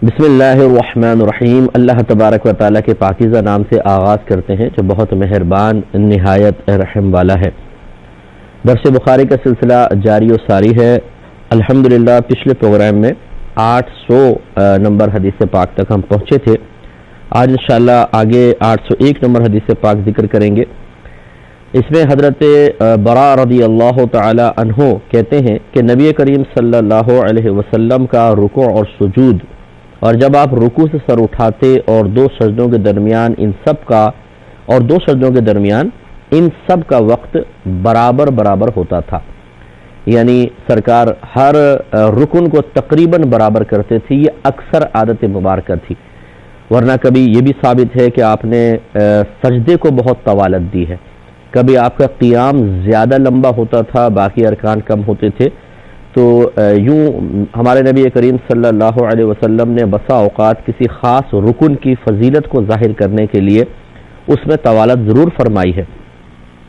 بسم اللہ الرحمن الرحیم۔ اللہ تبارک و تعالیٰ کے پاکیزہ نام سے آغاز کرتے ہیں جو بہت مہربان نہایت رحم والا ہے۔ درس بخاری کا سلسلہ جاری و ساری ہے۔ الحمدللہ پچھلے پروگرام میں 800 نمبر حدیث پاک تک ہم پہنچے تھے۔ آج انشاءاللہ آگے 801 نمبر حدیث پاک ذکر کریں گے۔ اس میں حضرت براء رضی اللہ تعالی عنہ کہتے ہیں کہ نبی کریم صلی اللہ علیہ وسلم کا رکوع اور سجود، اور جب آپ رکوع سے سر اٹھاتے اور دو سجدوں کے درمیان ان سب کا وقت برابر ہوتا تھا، یعنی سرکار ہر رکن کو تقریباً برابر کرتے تھے۔ یہ اکثر عادت مبارکہ تھی، ورنہ کبھی یہ بھی ثابت ہے کہ آپ نے سجدے کو بہت طوالت دی ہے۔ کبھی آپ کا قیام زیادہ لمبا ہوتا تھا، باقی ارکان کم ہوتے تھے۔ تو یوں ہمارے نبی کریم صلی اللہ علیہ وسلم نے بسا اوقات کسی خاص رکن کی فضیلت کو ظاہر کرنے کے لیے اس میں طوالت ضرور فرمائی ہے،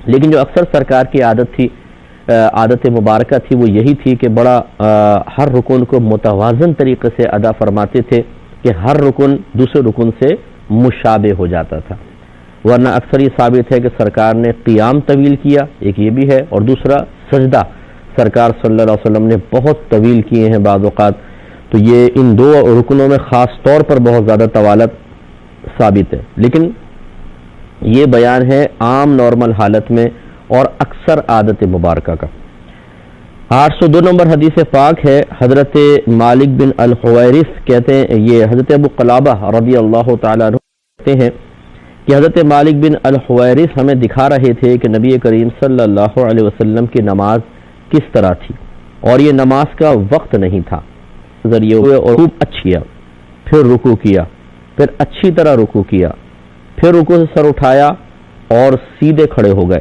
لیکن جو اکثر سرکار کی عادت مبارکہ تھی وہ یہی تھی کہ بڑا ہر رکن کو متوازن طریقے سے ادا فرماتے تھے کہ ہر رکن دوسرے رکن سے مشابہ ہو جاتا تھا۔ ورنہ اکثر یہ ثابت ہے کہ سرکار نے قیام طویل کیا، ایک یہ بھی ہے، اور دوسرا سجدہ سرکار صلی اللہ علیہ وسلم نے بہت طویل کیے ہیں بعض اوقات۔ تو یہ ان دو رکنوں میں خاص طور پر بہت زیادہ طوالت ثابت ہے، لیکن یہ بیان ہے عام نارمل حالت میں اور اکثر عادت مبارکہ کا۔ 802 نمبر حدیث پاک ہے۔ حضرت مالک بن الحویرث کہتے ہیں، یہ حضرت ابو قلابہ رضی اللہ تعالیٰ عنہ کہتے ہیں کہ حضرت مالک بن الحویرث ہمیں دکھا رہے تھے کہ نبی کریم صلی اللہ علیہ وسلم کی نماز کس طرح تھی، اور یہ نماز کا وقت نہیں تھا۔ ذریعے ہوئے اور خوب اچھی کیا، پھر رکوع کیا، پھر اچھی طرح رکوع کیا، پھر رکوع سے سر اٹھایا اور سیدھے کھڑے ہو گئے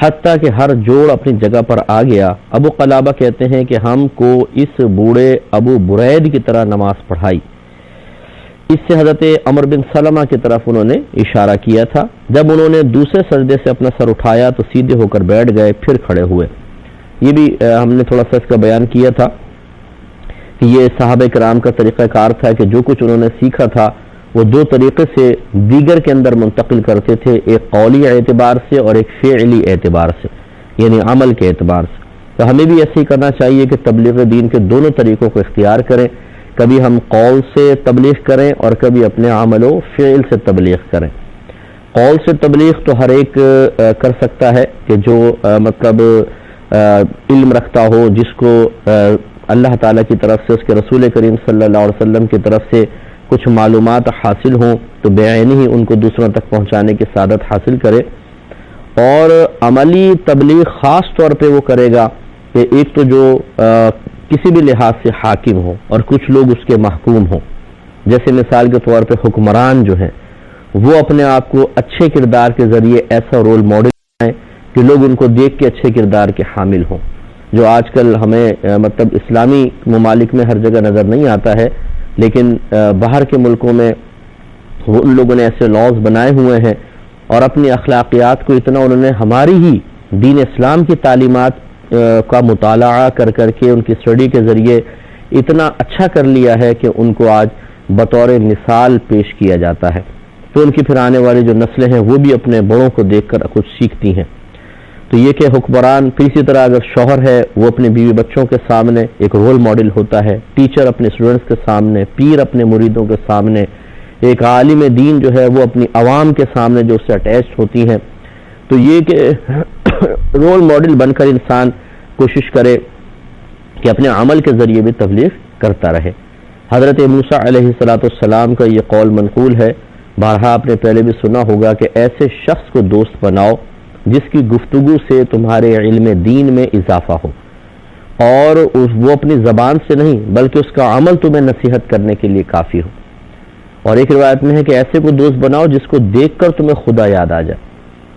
حتیٰ کہ ہر جوڑ اپنی جگہ پر آ گیا۔ ابو قلابہ کہتے ہیں کہ ہم کو اس بوڑھے ابو برید کی طرح نماز پڑھائی۔ اس سے حضرت عمر بن سلمہ کی طرف انہوں نے اشارہ کیا تھا۔ جب انہوں نے دوسرے سجدے سے اپنا سر اٹھایا تو سیدھے ہو کر بیٹھ گئے، پھر کھڑے ہوئے۔ یہ بھی ہم نے تھوڑا سا اس کا بیان کیا تھا کہ یہ صحابہ کرام کا طریقہ کار تھا کہ جو کچھ انہوں نے سیکھا تھا وہ دو طریقے سے دیگر کے اندر منتقل کرتے تھے، ایک قولی اعتبار سے اور ایک فعلی اعتبار سے، یعنی عمل کے اعتبار سے۔ تو ہمیں بھی ایسے ہی کرنا چاہیے کہ تبلیغ دین کے دونوں طریقوں کو اختیار کریں، کبھی ہم قول سے تبلیغ کریں اور کبھی اپنے عمل و فعل سے تبلیغ کریں۔ قول سے تبلیغ تو ہر ایک کر سکتا ہے کہ جو مطلب علم رکھتا ہو، جس کو اللہ تعالیٰ کی طرف سے، اس کے رسول کریم صلی اللہ علیہ وسلم کی طرف سے کچھ معلومات حاصل ہوں تو بعینی ہی ان کو دوسروں تک پہنچانے کی سعادت حاصل کرے۔ اور عملی تبلیغ خاص طور پہ وہ کرے گا کہ ایک تو جو کسی بھی لحاظ سے حاکم ہو اور کچھ لوگ اس کے محکوم ہوں، جیسے مثال کے طور پہ حکمران جو ہیں وہ اپنے آپ کو اچھے کردار کے ذریعے ایسا رول ماڈل بنائیں کہ لوگ ان کو دیکھ کے اچھے کردار کے حامل ہوں، جو آج کل ہمیں مطلب اسلامی ممالک میں ہر جگہ نظر نہیں آتا ہے، لیکن باہر کے ملکوں میں ان لوگوں نے ایسے لاز بنائے ہوئے ہیں اور اپنی اخلاقیات کو اتنا انہوں نے ہماری ہی دین اسلام کی تعلیمات کا مطالعہ کر کے ان کی اسٹڈی کے ذریعے اتنا اچھا کر لیا ہے کہ ان کو آج بطور مثال پیش کیا جاتا ہے۔ تو ان کی پھر آنے والی جو نسلیں ہیں وہ بھی اپنے بڑوں کو دیکھ کر کچھ سیکھتی ہیں۔ تو یہ کہ حکمران، پھر اسی طرح اگر شوہر ہے وہ اپنے بیوی بچوں کے سامنے ایک رول ماڈل ہوتا ہے، ٹیچر اپنے اسٹوڈنٹس کے سامنے، پیر اپنے مریدوں کے سامنے، ایک عالم دین جو ہے وہ اپنی عوام کے سامنے جو اس سے اٹیچ ہوتی ہیں۔ تو یہ کہ رول ماڈل بن کر انسان کوشش کرے کہ اپنے عمل کے ذریعے بھی تبلیغ کرتا رہے۔ حضرت موسیٰ علیہ السلام کا یہ قول منقول ہے، بارہا آپ نے پہلے بھی سنا ہوگا کہ ایسے شخص کو دوست بناؤ جس کی گفتگو سے تمہارے علم دین میں اضافہ ہو، اور وہ اپنی زبان سے نہیں بلکہ اس کا عمل تمہیں نصیحت کرنے کے لیے کافی ہو۔ اور ایک روایت میں ہے کہ ایسے کو دوست بناؤ جس کو دیکھ کر تمہیں خدا یاد آ جائے،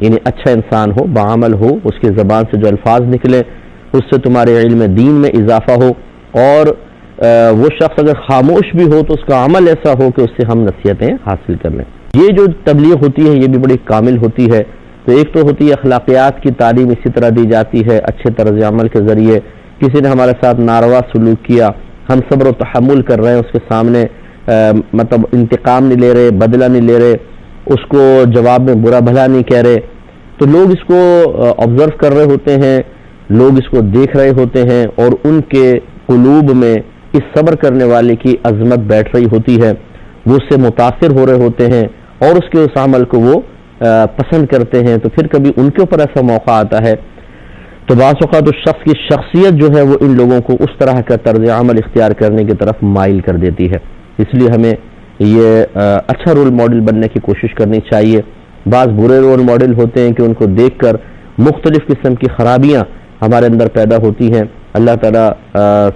یعنی اچھا انسان ہو، بعمل ہو، اس کی زبان سے جو الفاظ نکلے اس سے تمہارے علم دین میں اضافہ ہو، اور وہ شخص اگر خاموش بھی ہو تو اس کا عمل ایسا ہو کہ اس سے ہم نصیحتیں حاصل کر لیں۔ یہ جو تبلیغ ہوتی ہے یہ بھی بڑی کامل ہوتی ہے۔ تو ایک تو ہوتی ہے اخلاقیات کی تعلیم، اسی طرح دی جاتی ہے اچھے طرز عمل کے ذریعے۔ کسی نے ہمارے ساتھ ناروا سلوک کیا، ہم صبر و تحمل کر رہے ہیں، اس کے سامنے مطلب انتقام نہیں لے رہے، بدلہ نہیں لے رہے، اس کو جواب میں برا بھلا نہیں کہہ رہے، تو لوگ اس کو آبزرو کر رہے ہوتے ہیں، لوگ اس کو دیکھ رہے ہوتے ہیں، اور ان کے قلوب میں اس صبر کرنے والے کی عظمت بیٹھ رہی ہوتی ہے، وہ اس سے متاثر ہو رہے ہوتے ہیں اور اس کے اس عمل کو وہ پسند کرتے ہیں۔ تو پھر کبھی ان کے اوپر ایسا موقع آتا ہے تو بعض اوقات اس شخص کی شخصیت جو ہے وہ ان لوگوں کو اس طرح کا طرز عمل اختیار کرنے کی طرف مائل کر دیتی ہے۔ اس لیے ہمیں یہ اچھا رول ماڈل بننے کی کوشش کرنی چاہیے۔ بعض برے رول ماڈل ہوتے ہیں کہ ان کو دیکھ کر مختلف قسم کی خرابیاں ہمارے اندر پیدا ہوتی ہیں۔ اللہ تعالیٰ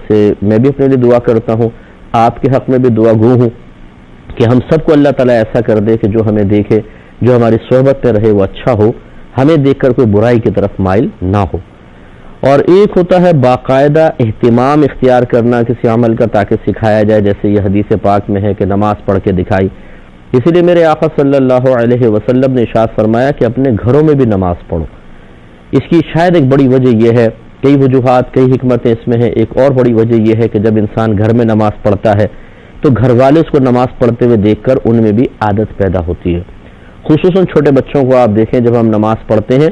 سے میں بھی اپنے لیے دعا کرتا ہوں، آپ کے حق میں بھی دعا گو ہوں کہ ہم سب کو اللہ تعالیٰ ایسا کر دے کہ جو ہمیں دیکھے، جو ہماری صحبت میں رہے وہ اچھا ہو، ہمیں دیکھ کر کوئی برائی کی طرف مائل نہ ہو۔ اور ایک ہوتا ہے باقاعدہ اہتمام اختیار کرنا کسی عمل کا تاکہ سکھایا جائے، جیسے یہ حدیث پاک میں ہے کہ نماز پڑھ کے دکھائی۔ اسی لیے میرے آقا صلی اللہ علیہ وسلم نے ارشاد فرمایا کہ اپنے گھروں میں بھی نماز پڑھو۔ اس کی شاید ایک بڑی وجہ یہ ہے، کئی وجوہات کئی حکمتیں اس میں ہیں، ایک اور بڑی وجہ یہ ہے کہ جب انسان گھر میں نماز پڑھتا ہے تو گھر والے اس کو نماز پڑھتے ہوئے دیکھ کر ان میں بھی عادت پیدا ہوتی ہے۔ خصوصاً چھوٹے بچوں کو آپ دیکھیں، جب ہم نماز پڑھتے ہیں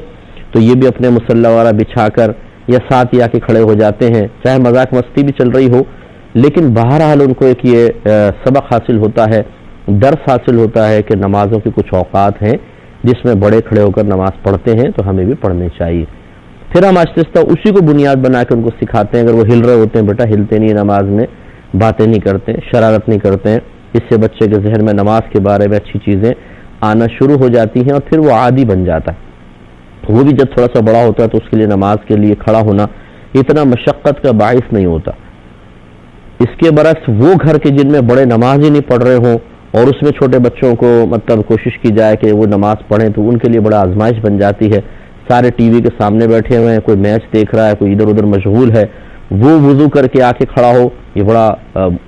تو یہ بھی اپنے مصلی وغیرہ بچھا کر یا ساتھ ہی آ کے کھڑے ہو جاتے ہیں، چاہے مذاق مستی بھی چل رہی ہو، لیکن بہرحال ان کو ایک یہ سبق حاصل ہوتا ہے، درس حاصل ہوتا ہے کہ نمازوں کی کچھ اوقات ہیں جس میں بڑے کھڑے ہو کر نماز پڑھتے ہیں، تو ہمیں بھی پڑھنے چاہیے۔ پھر ہم آہستہ آہستہ اسی کو بنیاد بنا کے ان کو سکھاتے ہیں۔ اگر وہ ہل رہے ہوتے ہیں، بیٹا ہلتے نہیں نماز میں، باتیں نہیں کرتے، شرارت نہیں کرتے ہیں، اس سے بچے کے ذہن میں نماز کے بارے میں اچھی چیزیں آنا شروع ہو جاتی ہیں اور پھر وہ عادی بن جاتا ہے۔ وہ بھی جب تھوڑا سا بڑا ہوتا ہے تو اس کے لیے نماز کے لیے کھڑا ہونا اتنا مشقت کا باعث نہیں ہوتا۔ اس کے برعکس وہ گھر کے جن میں بڑے نماز ہی نہیں پڑھ رہے ہوں اور اس میں چھوٹے بچوں کو مطلب کوشش کی جائے کہ وہ نماز پڑھیں تو ان کے لیے بڑا آزمائش بن جاتی ہے۔ سارے ٹی وی کے سامنے بیٹھے ہوئے ہیں، کوئی میچ دیکھ رہا ہے، کوئی ادھر ادھر مشغول ہے، وہ وضو کر کے آ کے کھڑا ہو، یہ بڑا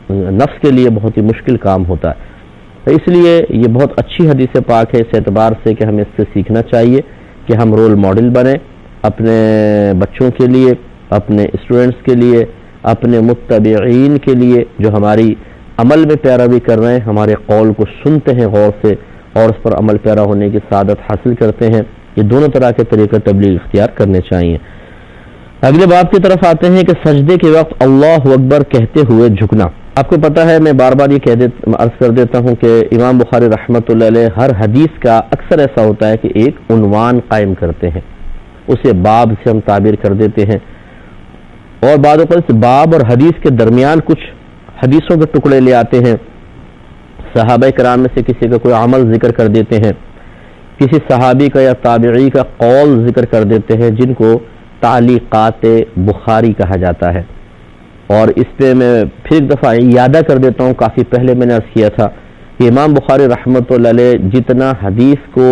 نفس کے لیے بہت ہی مشکل کام ہوتا ہے۔ تو اس لیے یہ بہت اچھی حدیث پاک ہے اس اعتبار سے کہ ہمیں اس سے سیکھنا چاہیے کہ ہم رول ماڈل بنیں اپنے بچوں کے لیے، اپنے اسٹوڈنٹس کے لیے، اپنے متبعین کے لیے جو ہماری عمل میں پیروی کر رہے ہیں، ہمارے قول کو سنتے ہیں غور سے اور اس پر عمل پیرا ہونے کی سعادت حاصل کرتے ہیں۔ یہ دونوں طرح کے طریقے تبلیغ اختیار کرنے چاہیے۔ اگلے باب کی طرف آتے ہیں کہ سجدے کے وقت اللہ اکبر کہتے ہوئے جھکنا۔ آپ کو پتا ہے، میں بار بار یہ عرض کر دیتا ہوں کہ امام بخاری رحمۃ اللہ علیہ ہر حدیث کا اکثر ایسا ہوتا ہے کہ ایک عنوان قائم کرتے ہیں، اسے باب سے ہم تعبیر کر دیتے ہیں، اور بعض اوقات باب اور حدیث کے درمیان کچھ حدیثوں کے ٹکڑے لے آتے ہیں۔ صحابہ کرام میں سے کسی کا کوئی عمل ذکر کر دیتے ہیں، کسی صحابی کا یا تابعی کا قول ذکر کر دیتے ہیں، جن کو تعلیقات بخاری کہا جاتا ہے۔ اور اس پہ میں پھر ایک دفعہ یادہ کر دیتا ہوں، کافی پہلے میں نے عرض کیا تھا کہ امام بخاری رحمۃ اللہ علیہ جتنا حدیث کو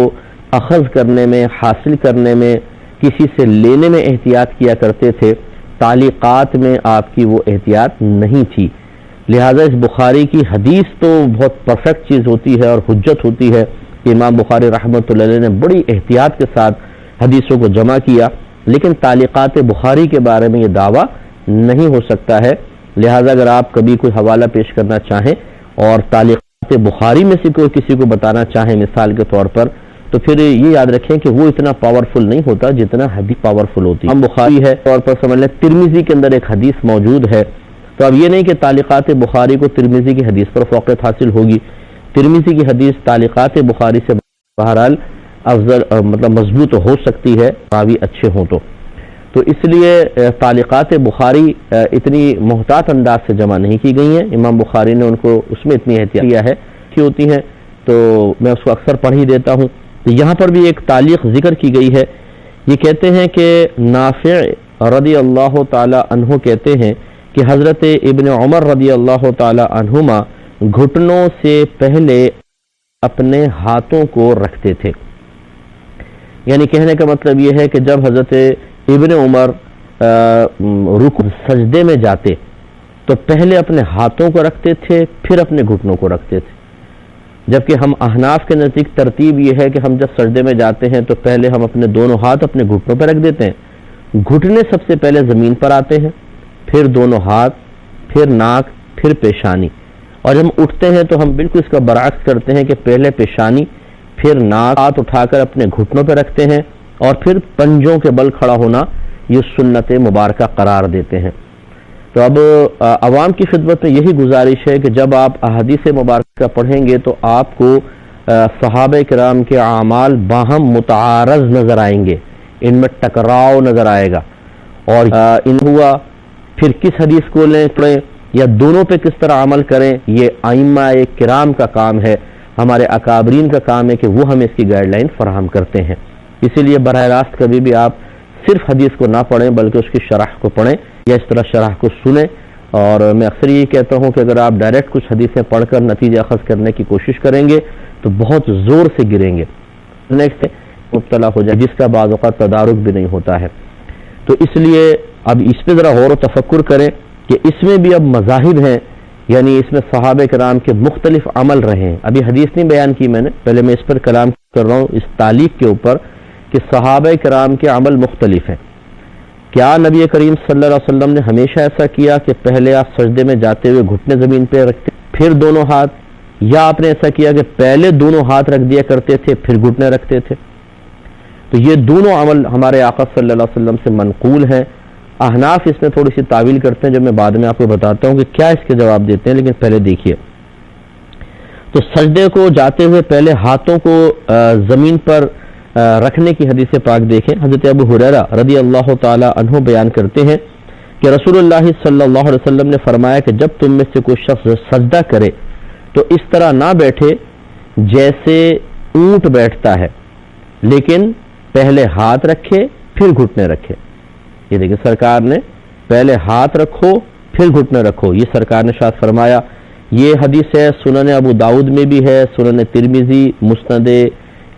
اخذ کرنے میں، حاصل کرنے میں، کسی سے لینے میں احتیاط کیا کرتے تھے، تعلیقات میں آپ کی وہ احتیاط نہیں تھی۔ لہٰذا اس بخاری کی حدیث تو بہت پرفیکٹ چیز ہوتی ہے اور حجت ہوتی ہے کہ امام بخاری رحمۃ اللہ علیہ نے بڑی احتیاط کے ساتھ حدیثوں کو جمع کیا، لیکن تعلیقات بخاری کے بارے میں یہ دعویٰ نہیں ہو سکتا ہے۔ لہٰذا اگر آپ کبھی کوئی حوالہ پیش کرنا چاہیں اور تعلیقات بخاری میں سے کوئی کسی کو بتانا چاہیں مثال کے طور پر، تو پھر یہ یاد رکھیں کہ وہ اتنا پاورفل نہیں ہوتا جتنا حدیث پاورفل ہوتی ہے۔ ہم بخاری ہے طور پر سمجھ لیں، ترمذی کے اندر ایک حدیث موجود ہے، تو اب یہ نہیں کہ تعلیقات بخاری کو ترمذی کی حدیث پر فوقیت حاصل ہوگی، ترمذی کی حدیث تعلیقات بخاری سے بہرحال افضل مطلب مضبوط ہو سکتی ہے، راوی اچھے ہوں تو اس لیے تعلیقات بخاری اتنی محتاط انداز سے جمع نہیں کی گئی ہیں۔ امام بخاری نے ان کو اس میں اتنی احتیاط کیا ہے کہ ہوتی ہیں، تو میں اس کو اکثر پڑھ ہی دیتا ہوں۔ یہاں پر بھی ایک تعلیق ذکر کی گئی ہے، یہ کہتے ہیں کہ نافع رضی اللہ تعالی عنہ کہتے ہیں کہ حضرت ابن عمر رضی اللہ تعالی عنہما گھٹنوں سے پہلے اپنے ہاتھوں کو رکھتے تھے۔ یعنی کہنے کا مطلب یہ ہے کہ جب حضرت ابن عمر سجدے میں جاتے تو پہلے اپنے ہاتھوں کو رکھتے تھے، پھر اپنے گھٹنوں کو رکھتے تھے، جبکہ ہم احناف کے نزدیک ترتیب یہ ہے کہ ہم جب سجدے میں جاتے ہیں تو پہلے ہم اپنے دونوں ہاتھ اپنے گھٹنوں پہ رکھ دیتے ہیں، گھٹنے سب سے پہلے زمین پر آتے ہیں، پھر دونوں ہاتھ پھر ناک، پھر پیشانی، اور جب ہم اٹھتے ہیں تو ہم بالکل اس کا برعکس کرتے ہیں کہ پہلے پیشانی، پھر ناک، ہاتھ اٹھا کر اپنے گھٹنوں پہ رکھتے ہیں اور پھر پنجوں کے بل کھڑا ہونا یہ سنت مبارکہ قرار دیتے ہیں۔ تو اب عوام کی خدمت میں یہی گزارش ہے کہ جب آپ احادیث مبارکہ پڑھیں گے تو آپ کو صحابہ کرام کے اعمال باہم متعارض نظر آئیں گے، ان میں ٹکراؤ نظر آئے گا، اور ان ہوا پھر کس حدیث کو لیں پڑھیں یا دونوں پہ کس طرح عمل کریں، یہ ائمہ کرام کا کام ہے، ہمارے اکابرین کا کام ہے کہ وہ ہمیں اس کی گائیڈ لائن فراہم کرتے ہیں۔ اسی لیے براہ راست کبھی بھی آپ صرف حدیث کو نہ پڑھیں بلکہ اس کی شرح کو پڑھیں یا اس طرح شرح کو سنیں۔ اور میں اکثر یہ کہتا ہوں کہ اگر آپ ڈائریکٹ کچھ حدیثیں پڑھ کر نتیجہ اخذ کرنے کی کوشش کریں گے تو بہت زور سے گریں گے، نیکسٹ مبتلا ہو جائے، جس کا بعض اوقات تدارک بھی نہیں ہوتا ہے۔ تو اس لیے اب اس پہ ذرا غور و تفکر کریں کہ اس میں بھی اب مذاہب ہیں، یعنی اس میں صحابہ کرام کے مختلف عمل رہے ہیں۔ ابھی حدیث نہیں بیان کی میں نے، پہلے میں اس پر کلام کر رہا ہوں اس تعلیق کے اوپر کہ صحابہ کرام کے عمل مختلف ہیں۔ کیا نبی کریم صلی اللہ علیہ وسلم نے ہمیشہ ایسا کیا کہ پہلے آپ سجدے میں جاتے ہوئے گھٹنے زمین پہ رکھتے پھر دونوں ہاتھ، یا آپ نے ایسا کیا کہ پہلے دونوں ہاتھ رکھ دیا کرتے تھے پھر گھٹنے رکھتے تھے؟ تو یہ دونوں عمل ہمارے آقا صلی اللہ علیہ وسلم سے منقول ہیں۔ احناف اس میں تھوڑی سی تعویل کرتے ہیں جو میں بعد میں آپ کو بتاتا ہوں کہ کیا اس کے جواب دیتے ہیں، لیکن پہلے دیکھیے۔ تو سجدے کو جاتے ہوئے پہلے ہاتھوں کو زمین پر رکھنے کی حدیث پاک دیکھیں۔ حضرت ابو ہریرہ رضی اللہ تعالی عنہ بیان کرتے ہیں کہ رسول اللہ صلی اللہ علیہ وسلم نے فرمایا کہ جب تم میں سے کوئی شخص سجدہ کرے تو اس طرح نہ بیٹھے جیسے اونٹ بیٹھتا ہے، لیکن پہلے ہاتھ رکھے پھر گھٹنے رکھے۔ یہ دیکھیں سرکار نے پہلے ہاتھ رکھو پھر گھٹنے رکھو، یہ سرکار نے ارشاد فرمایا۔ یہ حدیث ہے سنن ابو داؤد میں بھی ہے، سنن ترمذی، مسند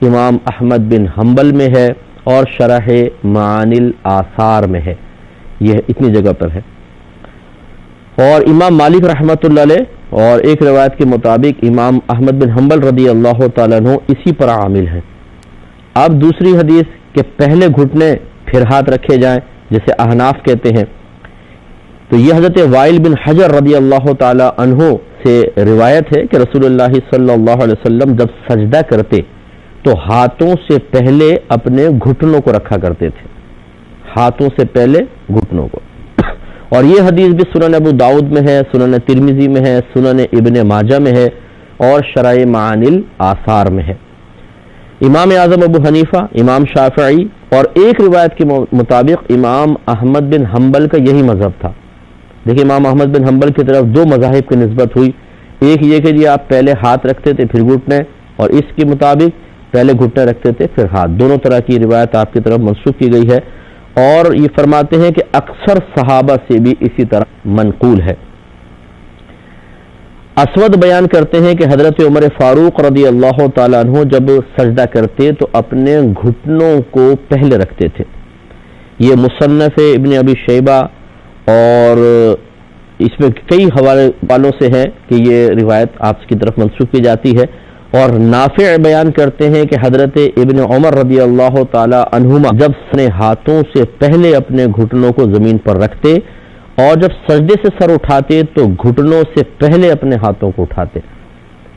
امام احمد بن حنبل میں ہے، اور شرح معانی الاثار میں ہے، یہ اتنی جگہ پر ہے۔ اور امام مالک رحمۃ اللہ علیہ اور ایک روایت کے مطابق امام احمد بن حنبل رضی اللہ تعالیٰ عنہ اسی پر عامل ہیں۔ اب دوسری حدیث کہ پہلے گھٹنے پھر ہاتھ رکھے جائیں جسے احناف کہتے ہیں، تو یہ حضرت وائل بن حجر رضی اللہ تعالی عنہ سے روایت ہے کہ رسول اللہ صلی اللہ علیہ وسلم جب سجدہ کرتے تو ہاتھوں سے پہلے اپنے گھٹنوں کو رکھا کرتے تھے، ہاتھوں سے پہلے گھٹنوں کو۔ اور یہ حدیث بھی سنن ابو داؤد میں ہے، سنن ترمذی میں ہے، سنن ابن ماجہ میں ہے، اور شرح معانی الاثار میں ہے۔ امام اعظم ابو حنیفہ، امام شافعی اور ایک روایت کے مطابق امام احمد بن حنبل کا یہی مذہب تھا۔ دیکھیں امام احمد بن حنبل کی طرف دو مذاہب کی نسبت ہوئی، ایک یہ کہ جی آپ پہلے ہاتھ رکھتے تھے پھر گھٹنے، اور اس کے مطابق پہلے گھٹنے رکھتے تھے پھر ہاتھ، دونوں طرح کی روایت آپ کی طرف منسوخ کی گئی ہے، اور یہ فرماتے ہیں کہ اکثر صحابہ سے بھی اسی طرح منقول ہے۔ اسود بیان کرتے ہیں کہ حضرت عمر فاروق رضی اللہ تعالیٰ عنہ جب سجدہ کرتے تو اپنے گھٹنوں کو پہلے رکھتے تھے۔ یہ مصنف ابن ابی شیبہ اور اس میں کئی حوالے والوں سے ہے کہ یہ روایت آپ کی طرف منسوخ کی جاتی ہے۔ اور نافع بیان کرتے ہیں کہ حضرت ابن عمر رضی اللہ تعالی عنہما جب اپنے ہاتھوں سے پہلے اپنے گھٹنوں کو زمین پر رکھتے اور جب سجدے سے سر اٹھاتے تو گھٹنوں سے پہلے اپنے ہاتھوں کو اٹھاتے۔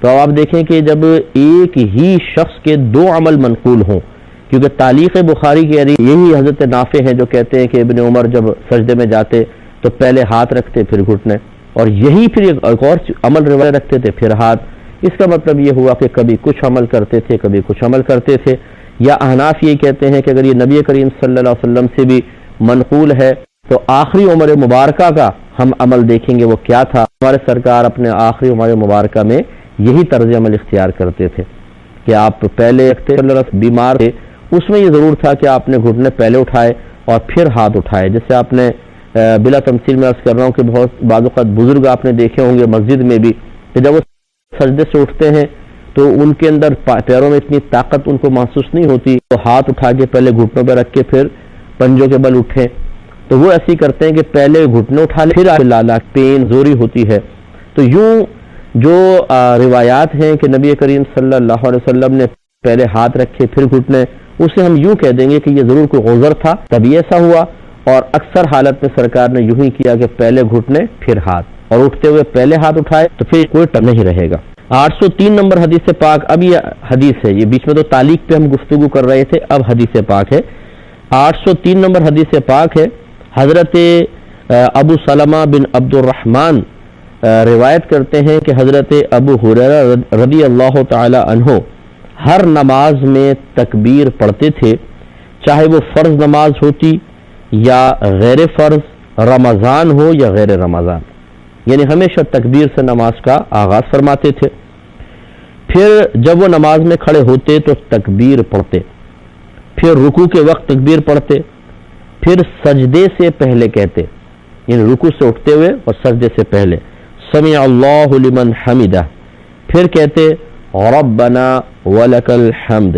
تو اب آپ دیکھیں کہ جب ایک ہی شخص کے دو عمل منقول ہوں، کیونکہ تعلیق بخاری کی یہی حضرت نافع ہیں جو کہتے ہیں کہ ابن عمر جب سجدے میں جاتے تو پہلے ہاتھ رکھتے پھر گھٹنے، اور یہی پھر ایک اور عمل روایت رکھتے تھے پھر ہاتھ۔ اس کا مطلب یہ ہوا کہ کبھی کچھ عمل کرتے تھے کبھی کچھ عمل کرتے تھے۔ یا احناف یہ کہتے ہیں کہ اگر یہ نبی کریم صلی اللہ علیہ وسلم سے بھی منقول ہے تو آخری عمر مبارکہ کا ہم عمل دیکھیں گے وہ کیا تھا۔ ہمارے سرکار اپنے آخری عمر مبارکہ میں یہی طرز عمل اختیار کرتے تھے کہ آپ پہلے رکھتے، بیمار تھے اس میں یہ ضرور تھا کہ آپ نے گھٹنے پہلے اٹھائے اور پھر ہاتھ اٹھائے، جیسے آپ نے بلا تمثیل میں عرض کر رہا ہوں کہ بہت بعض اوقات بزرگ آپ نے دیکھے ہوں گے مسجد میں بھی کہ جب وہ سجدے سے اٹھتے ہیں تو ان کے اندر پیروں میں اتنی طاقت ان کو محسوس نہیں ہوتی، تو ہاتھ اٹھا کے پہلے گھٹنوں پہ رکھ کے پھر پنجوں کے بل اٹھے، تو وہ ایسے کرتے ہیں کہ پہلے گھٹنے اٹھا لے پھر لالا پین زوری ہوتی ہے۔ تو یوں جو روایات ہیں کہ نبی کریم صلی اللہ علیہ وسلم نے پہلے ہاتھ رکھے پھر گھٹنے، اسے ہم یوں کہہ دیں گے کہ یہ ضرور کوئی عذر تھا تبھی ایسا ہوا، اور اکثر حالت میں سرکار نے یوں ہی کیا کہ پہلے گھٹنے پھر ہاتھ، اور اٹھتے ہوئے پہلے ہاتھ اٹھائے تو پھر کوئی ٹر نہیں رہے گا۔ 803 نمبر حدیث پاک، اب یہ حدیث ہے، یہ بیچ میں تو تعلیق پہ ہم گفتگو کر رہے تھے، اب حدیث پاک ہے۔ 803 نمبر حدیث پاک ہے، حضرت ابو سلمہ بن عبد الرحمن روایت کرتے ہیں کہ حضرت ابو ہریرہ رضی اللہ تعالی عنہ ہر نماز میں تکبیر پڑھتے تھے، چاہے وہ فرض نماز ہوتی یا غیر فرض، رمضان ہو یا غیر رمضان، یعنی ہمیشہ تکبیر سے نماز کا آغاز فرماتے تھے۔ پھر جب وہ نماز میں کھڑے ہوتے تو تکبیر پڑھتے، پھر رکوع کے وقت تکبیر پڑھتے، پھر سجدے سے پہلے کہتے، یعنی رکوع سے اٹھتے ہوئے اور سجدے سے پہلے سمع اللہ لمن حمدہ، پھر کہتے ربنا ولک الحمد،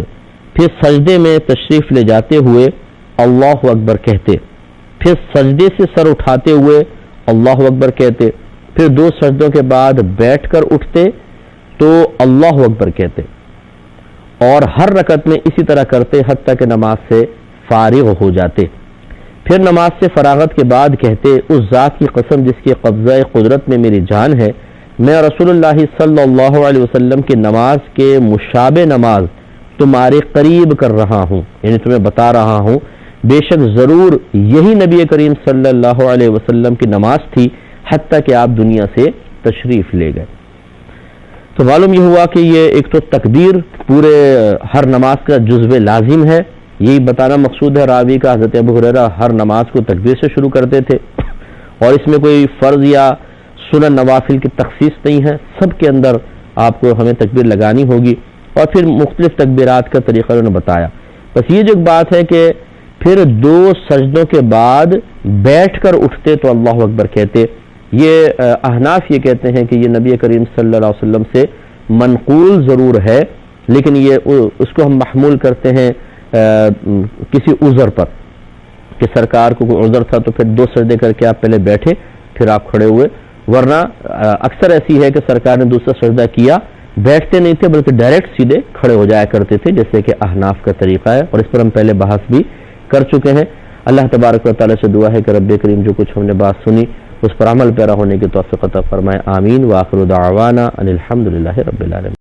پھر سجدے میں تشریف لے جاتے ہوئے اللہ اکبر کہتے، پھر سجدے سے سر اٹھاتے ہوئے اللہ اکبر کہتے، پھر 2 سجدوں کے بعد بیٹھ کر اٹھتے تو اللہ اکبر کہتے، اور ہر رکعت میں اسی طرح کرتے حتیٰ کہ نماز سے فارغ ہو جاتے۔ پھر نماز سے فراغت کے بعد کہتے اس ذات کی قسم جس کے قبضہ قدرت میں میری جان ہے، میں رسول اللہ صلی اللہ علیہ وسلم کی نماز کے مشابہ نماز تمہارے قریب کر رہا ہوں، یعنی تمہیں بتا رہا ہوں، بے شک ضرور یہی نبی کریم صلی اللہ علیہ وسلم کی نماز تھی حتیٰ کہ آپ دنیا سے تشریف لے گئے۔ تو معلوم یہ ہوا کہ یہ ایک تو تکبیر پورے ہر نماز کا جزو لازم ہے، یہی بتانا مقصود ہے راوی کا، حضرت ابو ہریرہ ہر نماز کو تکبیر سے شروع کرتے تھے، اور اس میں کوئی فرض یا سنن نوافل کی تخصیص نہیں ہے، سب کے اندر آپ کو ہمیں تکبیر لگانی ہوگی، اور پھر مختلف تکبیرات کا طریقہ انہوں نے بتایا۔ بس یہ جو بات ہے کہ پھر 2 سجدوں کے بعد بیٹھ کر اٹھتے تو اللہ اکبر کہتے، یہ احناف یہ کہتے ہیں کہ یہ نبی کریم صلی اللہ علیہ وسلم سے منقول ضرور ہے، لیکن یہ اس کو ہم محمول کرتے ہیں کسی عذر پر، کہ سرکار کو کوئی عذر تھا تو پھر 2 سجدے کر کے آپ پہلے بیٹھے پھر آپ کھڑے ہوئے، ورنہ اکثر ایسی ہے کہ سرکار نے دوسرا سجدہ کیا بیٹھتے نہیں تھے بلکہ ڈائریکٹ سیدھے کھڑے ہو جایا کرتے تھے، جیسے کہ احناف کا طریقہ ہے، اور اس پر ہم پہلے بحث بھی کر چکے ہیں۔ اللہ تبارک و تعالیٰ سے دعا ہے کہ رب کریم جو کچھ ہم نے بات سنی اس پر عمل پیرا ہونے کی توفیق عطا فرمائے، آمین۔ وآخر دعوانا ان الحمد للہ رب العالمین۔